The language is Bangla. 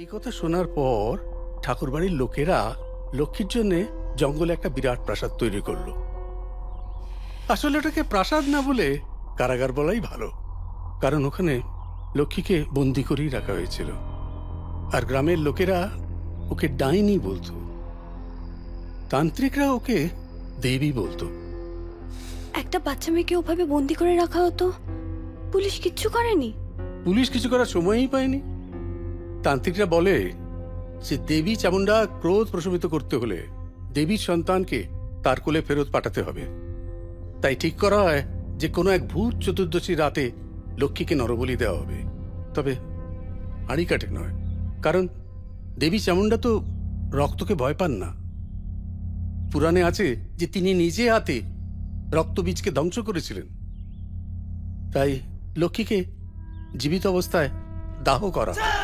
এই কথা শোনার পর ঠাকুরবাড়ির লোকেরা লক্ষ্মীর জন্য জঙ্গলে একটা বিরাট প্রাসাদ তৈরি করলো। আসলে ওটাকে প্রাসাদ না বলে কারাগার বলাই ভালো, কারণ ওখানে লক্ষ্মীকে বন্দি করেই রাখা হয়েছিল। আর গ্রামের লোকেরা ওকে ডাইনি বলতো, তান্ত্রিকরা ওকে দেবী বলতো। একটা বাচ্চা মেয়েকে ওভাবে বন্দি করে রাখা হতো, পুলিশ কিচ্ছু করেনি? পুলিশ কিছু করার সময়ই পায়নি। তান্ত্রিকরা বলে যে দেবী চামুন্ডা ক্রোধ প্রশমিত করতে হলে দেবীর সন্তানকে তার কোলে ফেরত পাঠাতে হবে। তাই ঠিক করা হয় যে কোনো এক ভূত চতুর্দশী রাতে লক্ষ্মীকে নরবলি দেওয়া হবে, তবে হাঁড়ি কাঠে নয়, কারণ দেবী চামুন্ডা তো রক্তকে ভয় পান না। পুরাণে আছে যে তিনি নিজে হাতে রক্তবীজকে ধ্বংস করেছিলেন। তাই লক্ষ্মীকে জীবিত অবস্থায় দাহ করা হয়।